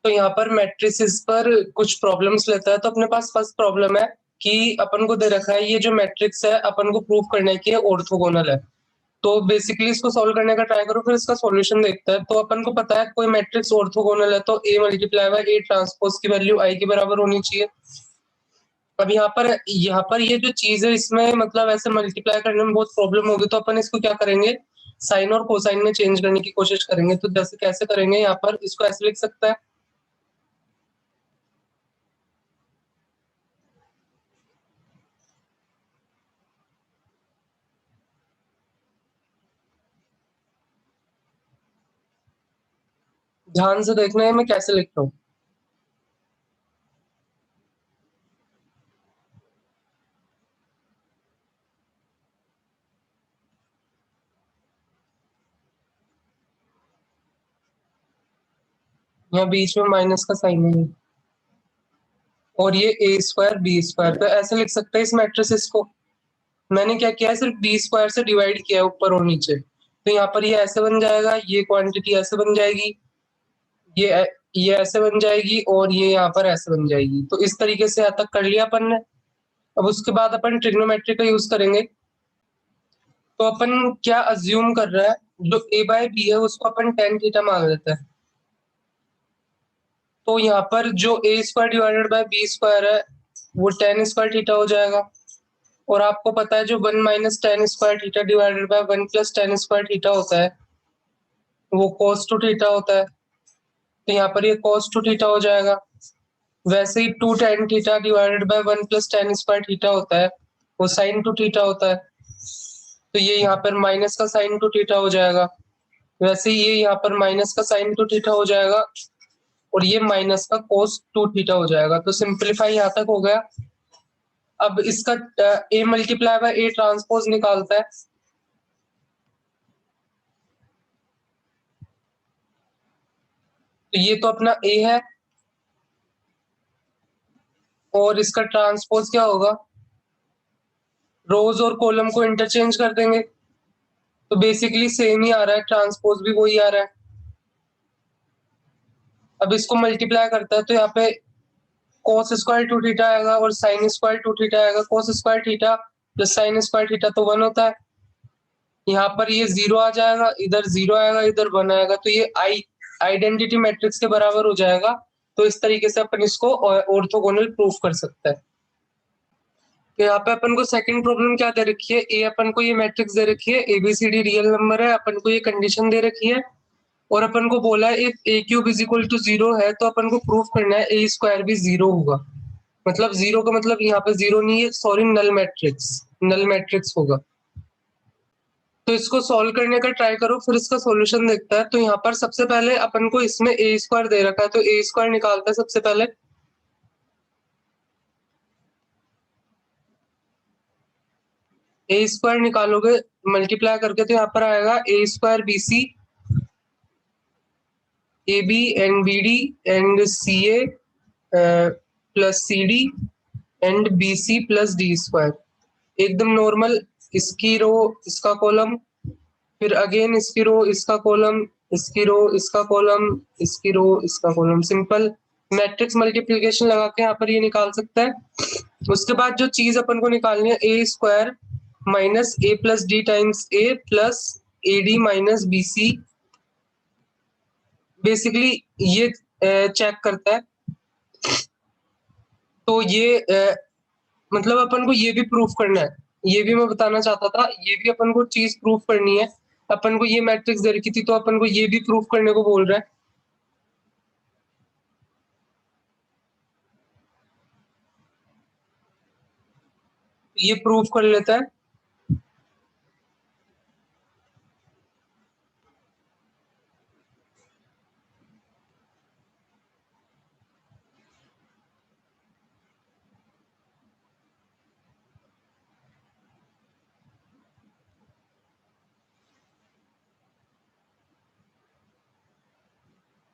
तो यहाँ पर मैट्रिसेस पर कुछ प्रॉब्लम्स लेता है। तो अपने पास फर्स्ट प्रॉब्लम है कि अपन को दे रखा है ये जो मैट्रिक्स है अपन को प्रूव करना है कि ये ऑर्थोगोनल है। तो बेसिकली इसको सॉल्व करने का ट्राई करो, फिर इसका सॉल्यूशन देखते हैं। तो अपन को पता है कोई मैट्रिक्स ऑर्थोगोनल है तो A multiply by A transpose की वैल्यू आई के बराबर होनी चाहिए। अब यहाँ पर ये जो चीज है इसमें मतलब ऐसे मल्टीप्लाई करने में बहुत प्रॉब्लम होगी, तो अपन इसको क्या करेंगे, साइन और कोसाइन में चेंज करने की कोशिश करेंगे। तो जैसे कैसे करेंगे, यहाँ पर इसको ऐसे लिख सकता है, ध्यान से देखना है मैं कैसे लिख रहा हूँ। यहाँ बीच में माइनस का साइन है और ये ए स्क्वायर बी स्क्वायर, तो ऐसे लिख सकते हैं इस मैट्रिसेस को। मैंने क्या किया है, सिर्फ बी स्क्वायर से डिवाइड किया है ऊपर और नीचे। तो यहाँ पर ये ऐसे बन जाएगा, ये क्वांटिटी ऐसे बन जाएगी, ये ये ऐसे बन जाएगी और ये यहाँ पर ऐसे बन जाएगी। तो इस तरीके से यहाँ तक कर लिया अपन ने। अब उसके बाद अपन ट्रिग्नोमेट्री का यूज करेंगे। तो अपन क्या अज्यूम कर रहा है, जो ए बाय बी है उसको अपन टेन थीटा मान लेते हैं। तो यहाँ पर जो A square divided by B square है वो टेन स्क्वायर थीटा हो जाएगा। और आपको पता है जो one minus ten square theta divided by one plus tan square theta होता है वो cos टू थीटा होता है। तो यहाँ पर ये cos टू थीटा हो जाएगा। वैसे ही two tan theta divided by one plus tan square theta होता है वो साइन टू थीटा होता है। तो ये यहाँ पर माइनस का साइन टू थीटा हो जाएगा। वैसे ही ये यहाँ पर माइनस का साइन टू थीटा हो जाएगा और ये माइनस का cos टू थीटा हो जाएगा। तो सिंप्लीफाई यहाँ तक हो गया। अब इसका A multiply by A transpose निकालता है। तो ये तो अपना ए है और इसका ट्रांसपोज क्या होगा, रोज और कॉलम को इंटरचेंज कर देंगे। तो बेसिकली सेम ही आ रहा है, ट्रांसपोज भी वही आ रहा है। अब इसको मल्टीप्लाई करता है तो यहाँ पे cos स्क्वायर टू थीटा आएगा और साइन स्क्वायर टू थीटा आएगा। cos square theta plus sine square theta तो वन होता है। यहाँ पर ये जीरो आ जाएगा, इधर जीरो आएगा, इधर वन आएगा। तो ये आइडेंटिटी मैट्रिक्स के बराबर हो जाएगा। तो इस तरीके से अपन इसको ऑर्थोगोनल प्रूफ कर सकते हैं। तो यहाँ पे अपन को सेकंड प्रॉब्लम क्या दे रखी है, ए अपन को ये मैट्रिक्स दे रखी है, एबीसीडी रियल नंबर है, अपन को ये कंडीशन दे रखी है और अपन को बोला है if A cube is equal to zero है तो अपन को प्रूफ करना है ए स्क्वायर भी जीरो होगा। मतलब जीरो का मतलब यहाँ पे जीरो नहीं है, सॉरी, नल मैट्रिक्स होगा। तो इसको सॉल्व करने का ट्राई करो, फिर इसका सॉल्यूशन देखता है। तो यहाँ पर सबसे पहले अपन को इसमें ए स्क्वायर दे रखा है तो ए स्क्वायर निकालता है सबसे पहले। ए स्क्वायर निकालोगे मल्टीप्लाई करके तो यहाँ पर आएगा A square B C A B and B D and C A plus C D and B C plus D square. एकदम नॉर्मल, इसकी रो इसका कॉलम, फिर अगेन इसकी रो इसका कॉलम, इसकी रो इसका कॉलम, इसकी रो इसका कॉलम। सिंपल मैट्रिक्स मल्टीप्लिकेशन लगा के यहाँ पर ये निकाल सकता है। उसके बाद जो चीज अपन को निकालनी है, A square minus A plus D times A plus A D minus B C. Basically ये चेक करता है। तो ये मतलब अपन को ये भी प्रूफ करना है, ये भी मैं बताना चाहता था, ये भी अपन को चीज प्रूफ करनी है। अपन को ये मैट्रिक्स दे रखी थी तो अपन को ये भी प्रूफ करने को बोल रहा है। ये प्रूफ कर लेता है।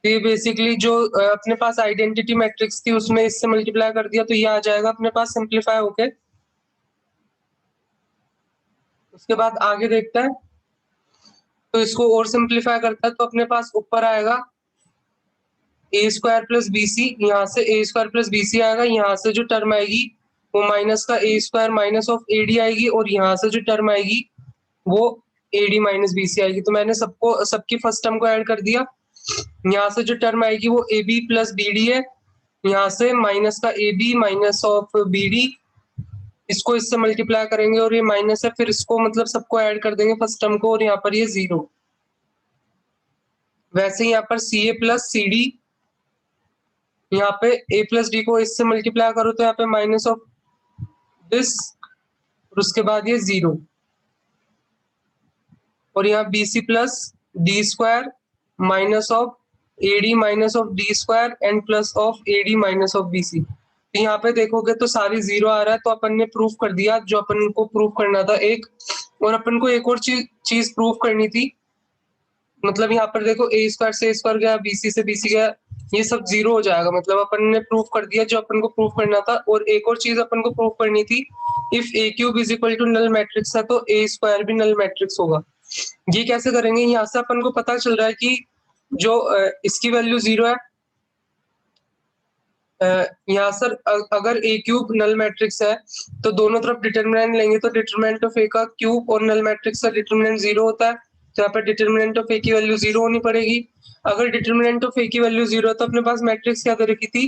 तो ये बेसिकली जो अपने पास आइडेंटिटी मैट्रिक्स थी उसमें इससे मल्टीप्लाई कर दिया तो ये आ जाएगा अपने पास सिंप्लीफाई होके। उसके बाद आगे देखता है तो इसको और सिंप्लीफाई करता है तो अपने पास ऊपर आएगा A square plus B C, यहाँ से A square plus B C आएगा, यहाँ से जो टर्म आएगी वो माइनस का A square minus of A D आएगी, और यहाँ से जो टर्म आएगी वो A D minus B C आएगी। तो मैंने सबकी फर्स्ट टर्म को ऐड कर दिया। यहाँ से जो टर्म आएगी वो A B plus B D है, यहाँ से माइनस का A B minus of B D, इसको इससे मल्टीप्लाई करेंगे और ये माइनस है, फिर इसको मतलब सबको ऐड कर देंगे फर्स्ट टर्म को, और यहाँ पर ये 0। वैसे यहाँ पर सी ए प्लस सी डी, यहाँ पे ए प्लस डी को इससे मल्टीप्लाई करो तो यहाँ पे माइनस ऑफ दिस, और उसके बाद ये 0, और यहाँ B C plus D square minus of A D minus of D square and plus of A D minus of B C. तो यहाँ पे देखोगे तो सारी 0 आ रहा है, तो अपन ने प्रूफ कर दिया जो अपन को प्रूफ करना था एक। और अपन को एक और चीज प्रूफ करनी थी, मतलब यहाँ पर देखो ए स्क्वायर से ए स्क्वायर गया, बीसी से बीसी गया, ये सब 0 हो जाएगा, मतलब अपन ने प्रूफ कर दिया जो अपन को प्रूफ करना था। और एक और चीज अपन को प्रूफ करनी थी, if A cube is equal to null matrix है तो ए स्क्वायर भी नल मैट्रिक्स होगा। ये कैसे करेंगे, यहाँ से अपन को पता चल रहा है कि जो इसकी वैल्यू 0 है, यहाँ सर अगर ए क्यूब नल मैट्रिक्स है तो दोनों तरफ डिटर्मिनेंट लेंगे तो डिटर्मिनेंट ऑफ ए का क्यूब और नल मैट्रिक्स का डिटर्मिनेंट 0 होता है, तो यहाँ पर डिटर्मिनेंट ऑफ ए की वैल्यू 0 होनी पड़ेगी। अगर डिटर्मिनेंट ऑफ ए की वैल्यू 0 है तो अपने पास मैट्रिक्स क्या दे रखी थी,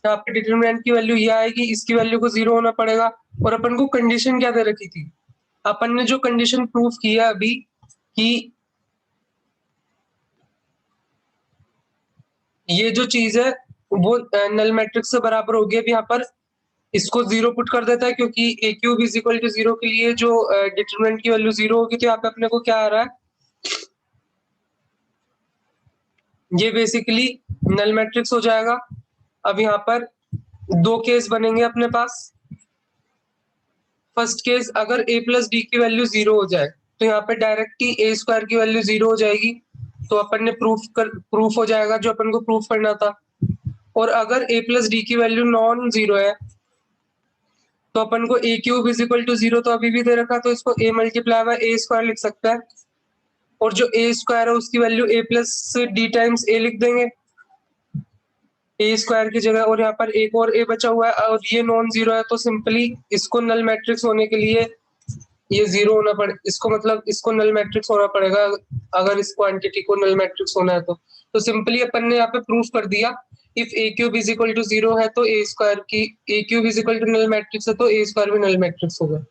यहाँ पे डिटर्मिनेंट की वैल्यू ये आएगी, इसकी वैल्यू को 0 होना पड़ेगा। और अपन को कंडीशन क्या दे रखी थी, अपन ने जो कंडीशन प्रूफ किया अभी कि ये जो चीज है वो नल मैट्रिक्स से बराबर होगी। अब यहाँ पर इसको 0 पुट कर देता है, क्योंकि ए क्यूब इज इक्वल टू 0 के लिए जो डिटरमिनेंट की वैल्यू 0 होगी, तो यहाँ पे अपने को क्या आ रहा है, ये बेसिकली नल मैट्रिक्स हो जाएगा। अब यहाँ पर 2 केस बनेंगे अपने पास। फर्स्ट केस, अगर a प्लस डी की वैल्यू 0 हो जाए तो यहाँ पे डायरेक्ट ही ए स्क्वायर की वैल्यू 0 हो जाएगी, तो अपन ने प्रूफ हो जाएगा जो अपन को प्रूफ करना था। और अगर a प्लस डी की वैल्यू नॉन 0 है तो अपन को A cube is equal to 0 तो अभी भी दे रखा, तो इसको a multiply by A square लिख सकता है, और जो ए स्क्वायर है उसकी value a plus D times A लिख देंगे ए स्क्वायर की जगह। और यहाँ पर एक और ए बचा हुआ है और ये नॉन 0 है, तो सिंपली इसको नल मैट्रिक्स होने के लिए ये 0 होना पड़े, इसको मतलब इसको नल मैट्रिक्स होना पड़ेगा अगर इस क्वांटिटी को नल मैट्रिक्स होना है तो सिंपली अपन ने यहाँ पे प्रूफ कर दिया, if A cube is equal to 0 है तो ए स्क्वायर की A cube is equal to null matrix है तो ए स्क्वायर भी नल मैट्रिक्स होगा।